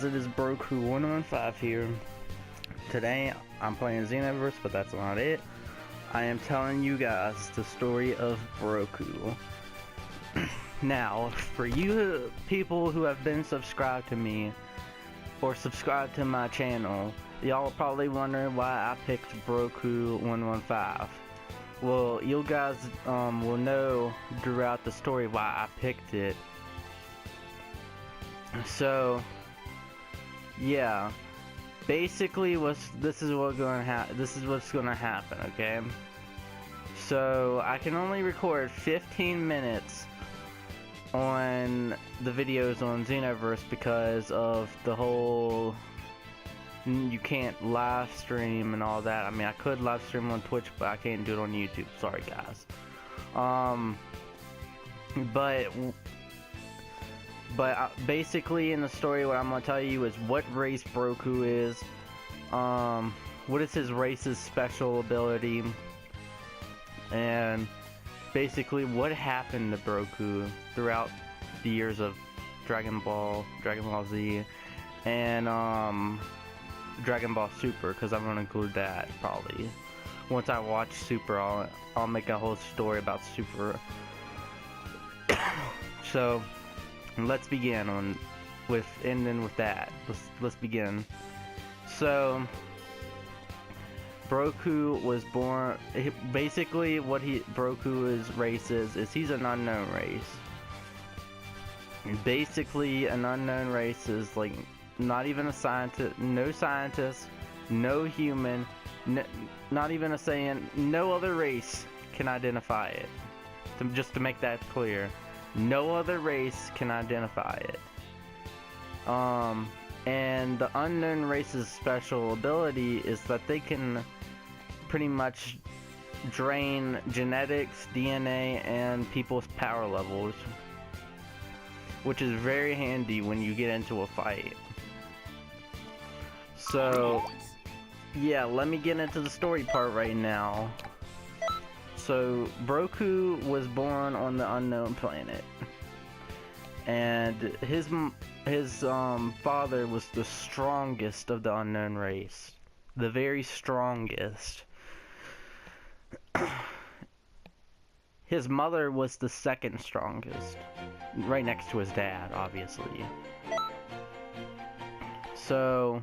guys, it is Broku 115 here. Today I'm playing Xenoverse, but that's not it. I am telling you guys the story of Broku. Now, for you people who have been subscribed to me or subscribed to my channel, y'all are probably wondering why I picked Broku 115. Well, you guys will know throughout the story why I picked it. So, yeah, basically, this is what's gonna happen. Okay, so I can only record 15 minutes on the videos on Xenoverse because of the whole you can't live stream and all that. I mean, I could live stream on Twitch, but I can't do it on YouTube. Sorry, guys. But basically in the story, what I'm going to tell you is what race Broku is, what is his race's special ability, and basically what happened to Broku throughout the years of Dragon Ball Z, and Dragon Ball Super, because I'm going to include that probably. Once I watch Super, I'll make a whole story about Super. So let's begin with that. Let's begin. So Broku was born. Basically, Broku's race is he's an unknown race. Basically, an unknown race is like not even a scientist, no human, not even a Saiyan, no other race can identify it. Just to make that clear. No other race can identify it. And the unknown race's special ability is that they can pretty much drain genetics, DNA, and people's power levels, which is very handy when you get into a fight. So, yeah, let me get into the story part right now. So, Broku was born on the unknown planet, and his father was the strongest of the unknown race, the very strongest. His mother was the second strongest, right next to his dad, obviously. So,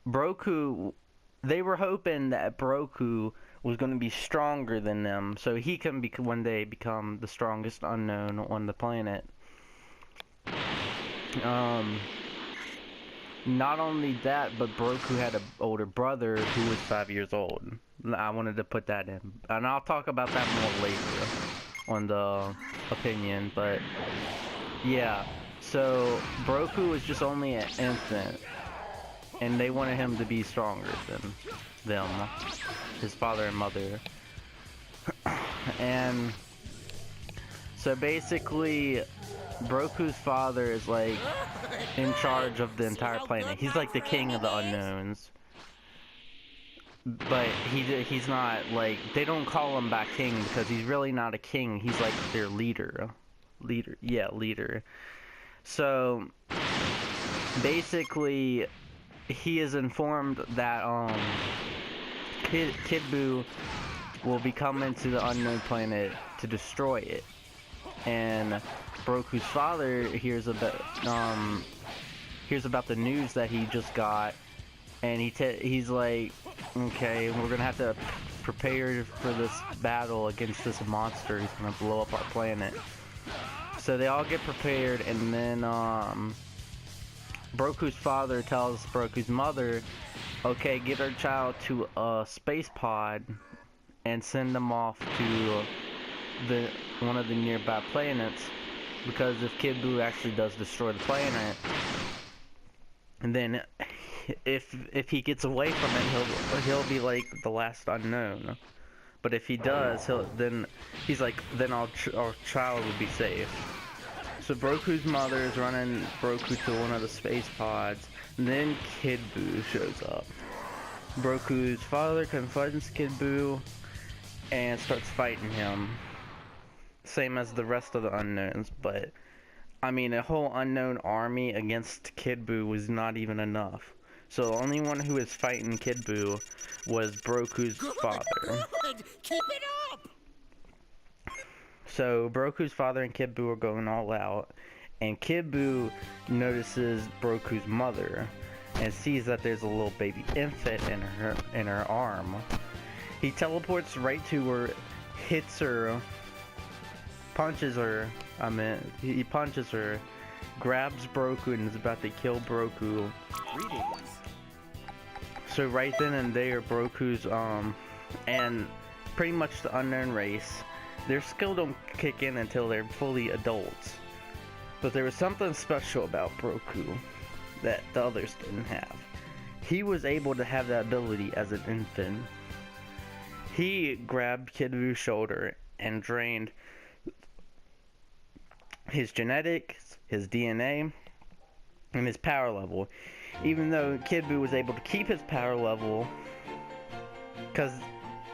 Broku, they were hoping that Broku was going to be stronger than them, so he can one day become the strongest unknown on the planet. Not only that, but Broku had an older brother who was 5 years old. I wanted to put that in, and I'll talk about that more later on the opinion, but yeah. So Broku was just only an infant, and they wanted him to be stronger than them, his father and mother. And so basically, Broku's father is like in charge of the entire planet. He's like the king of the unknowns. But he's not like, they don't call him back king because he's really not a king. He's like their leader. Leader. So basically, he is informed that Kid Buu will be coming to the unknown planet to destroy it, and Broku's father hears about the news that he just got, and he's like, okay, we're gonna have to prepare for this battle against this monster. He's gonna blow up our planet. So they all get prepared, and then Broku's father tells Broku's mother, okay, get our child to a space pod and send them off to one of the nearby planets, because if Kid Buu actually does destroy the planet, and then if he gets away from it, he'll be like the last unknown. But if he does, then our child will be safe. So Broku's mother is running Broku to one of the space pods, and then Kid Buu shows up. Broku's father confronts Kid Buu and starts fighting him. Same as the rest of the unknowns, but I mean, a whole unknown army against Kid Buu was not even enough. So the only one who was fighting Kid Buu was Broku's father. Good! Keep it up! So Broku's father and Kid Buu are going all out, and Kid Buu notices Broku's mother and sees that there's a little baby infant in her arm. He teleports right to her, hits her, punches her. He punches her, grabs Broku, and is about to kill Broku. Greetings. So right then and there, Broku's and pretty much the unknown race, their skill don't kick in until they're fully adults. But there was something special about Broku that the others didn't have. He was able to have that ability as an infant. He grabbed Kid Buu's shoulder and drained his genetics, his DNA, and his power level. Even though Kid Buu was able to keep his power level, because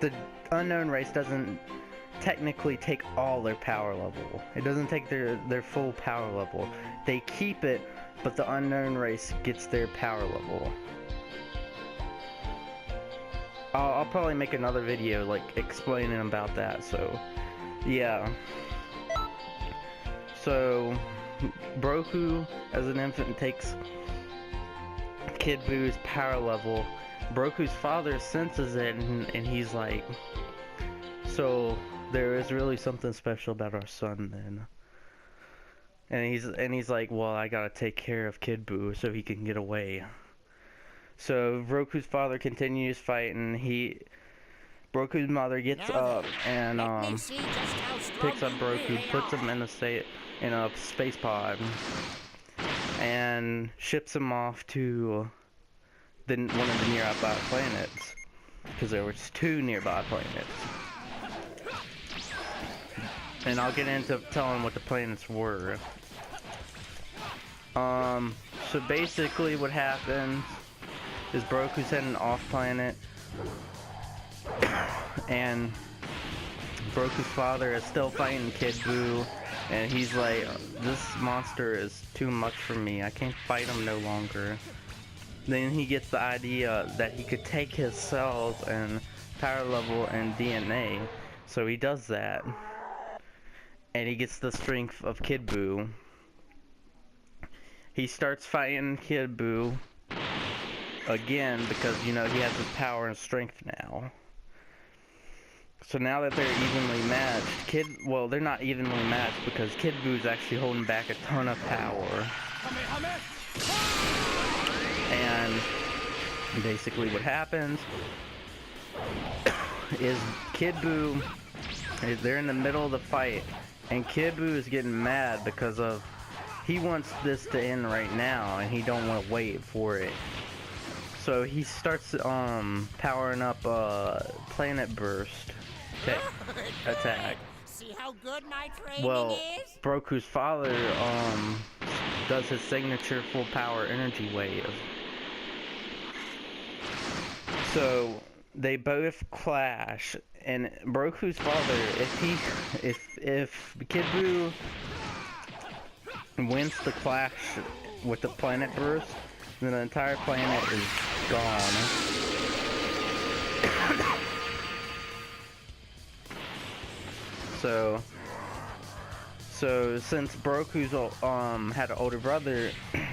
the unknown race doesn't technically take all their power level. It doesn't take their full power level. They keep it, but the unknown race gets their power level. I'll probably make another video like explaining about that, so yeah. So Broku as an infant takes Kid Buu's power level. Broku's father senses it and he's like, so there is really something special about our son then. And he's like, well, I gotta take care of Kid Buu so he can get away. So Broku's father continues fighting. Broku's mother gets up and picks up Broku, puts him in a space pod, and ships him off to one of the nearby planets, because there was 2 nearby planets. And I'll get into telling what the planets were. So basically what happens is Broku's heading off planet, and Broku's father is still fighting Kid Buu, and he's like, this monster is too much for me, I can't fight him no longer. Then he gets the idea that he could take his cells and power level and DNA, so he does that. And he gets the strength of Kid Buu. He starts fighting Kid Buu again because, you know, he has his power and strength now. So now that they're evenly matched, well, they're not evenly matched because Kid Buu's actually holding back a ton of power. And basically what happens is Kid Buu, they're in the middle of the fight, and Kid Buu is getting mad because he wants this to end right now, and he don't want to wait for it. So he starts powering up Planet Burst attack. See how good my training is? Broku's father does his signature full power energy wave. So they both clash, and Broku's father, if Kid Buu wins the clash with the Planet Burst, then the entire planet is gone. So since Broku's had an older brother,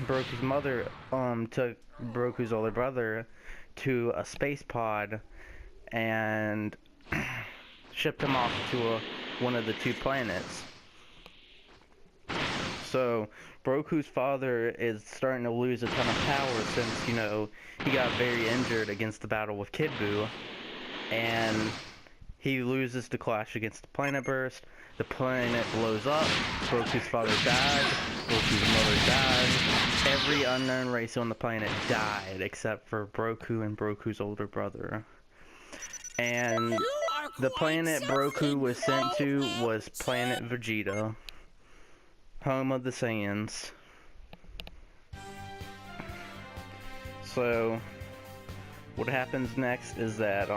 Broku's mother took Broku's older brother to a space pod and shipped him off to one of the 2 planets. So Broku's father is starting to lose a ton of power since, you know, he got very injured against the battle with Kid Buu, and he loses the clash against the Planet Burst. The planet blows up. Broku's father died. Broku's mother died. Every unknown race on the planet died except for Broku and Broku's older brother. And the planet Broku was sent to was Planet Vegeta, home of the Saiyans. So what happens next is that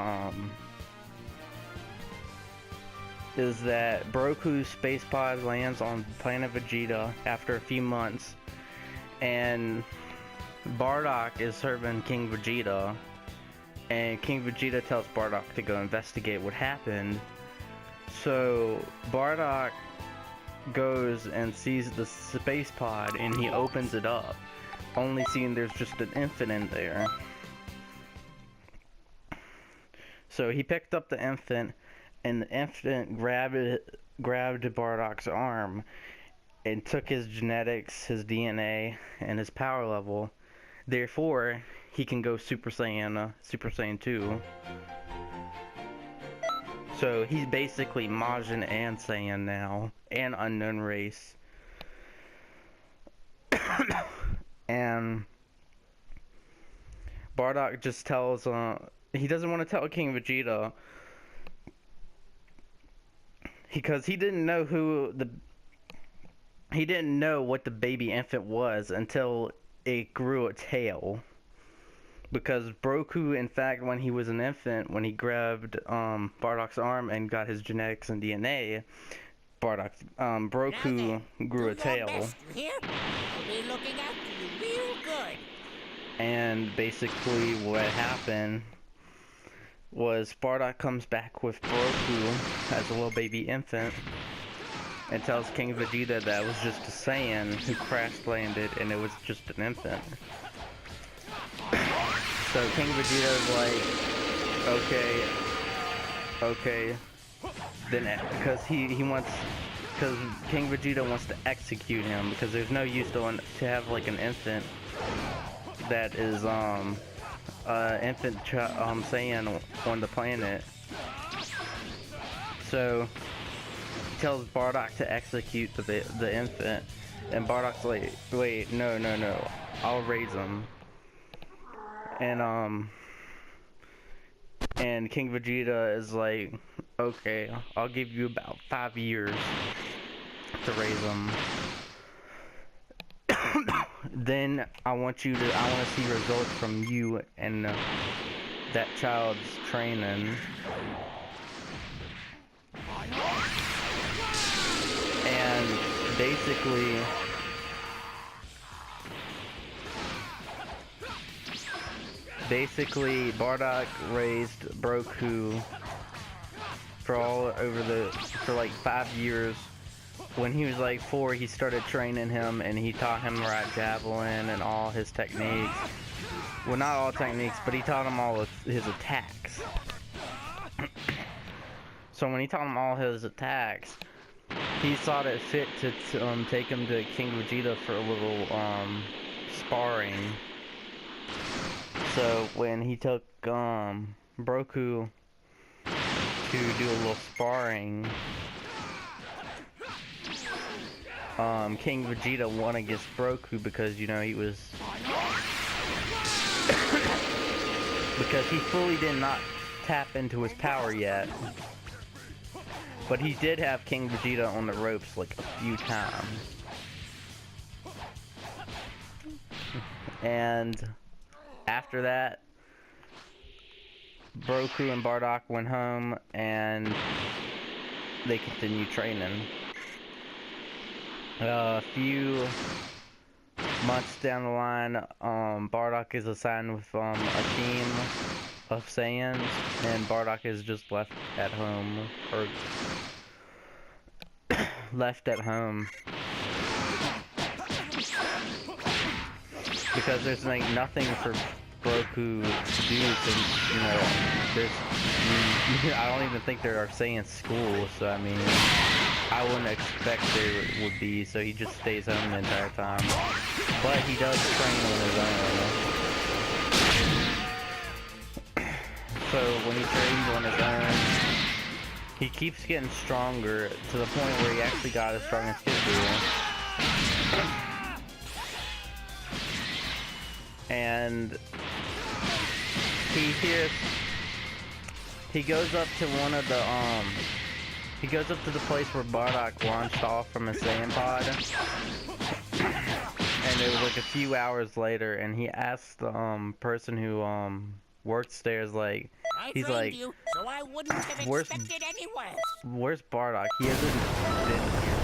is that Broku's space pod lands on planet Vegeta after a few months, and Bardock is serving King Vegeta, and King Vegeta tells Bardock to go investigate what happened. So Bardock goes and sees the space pod, and he opens it up, only seeing there's just an infant in there. So he picked up the infant, and the infant grabbed Bardock's arm and took his genetics, his DNA, and his power level. Therefore, he can go Super Saiyan 2. So he's basically Majin and Saiyan now, and unknown race. And Bardock just tells, he doesn't want to tell King Vegeta, because he didn't know what the baby infant was until it grew a tail. Because Broku, in fact, when he was an infant, when he grabbed Bardock's arm and got his genetics and DNA, Broku grew a tail. Best, you hear? I'll be looking after you real good. And basically what happened was Bardock comes back with Broku as a little baby infant and tells King Vegeta that it was just a Saiyan who crash landed and it was just an infant. So King Vegeta's like, okay, then because because King Vegeta wants to execute him, because there's no use to have like an infant that is infant Saiyan on the planet. So he tells Bardock to execute the infant, and Bardock's like, wait, no, I'll raise him. And King Vegeta is like, okay, I'll give you about 5 years to raise him. Then I want to see results from you and that child's training. And basically, Bardock raised Broku for like 5 years. When he was like 4, he started training him, and he taught him to ride javelin and all his techniques. Well, not all techniques, but he taught him all of his attacks. So when he taught him all his attacks, he thought it fit to take him to King Vegeta for a little sparring. So when he took Broku to do a little sparring, King Vegeta won against Broku because, you know, he was because he fully did not tap into his power yet. But he did have King Vegeta on the ropes like a few times. And after that, Broku and Bardock went home and they continued training. A few months down the line, Bardock is assigned with a team of Saiyans, and Bardock is just left at home, because there's like nothing for Broku to do, since, you know, I don't even think there are Saiyan schools, so I mean, I wouldn't expect there would be, so he just stays home the entire time. But he does train on his own. So when he trains on his own, he keeps getting stronger to the point where he actually got as strong as Kid. And he goes up to the place where Bardock launched off from his Saiyan pod. And it was like a few hours later, and he asked the person who works there, is like, I He's trained like, you, so I wouldn't have where's- expected any less. Where's Bardock? He hasn't been here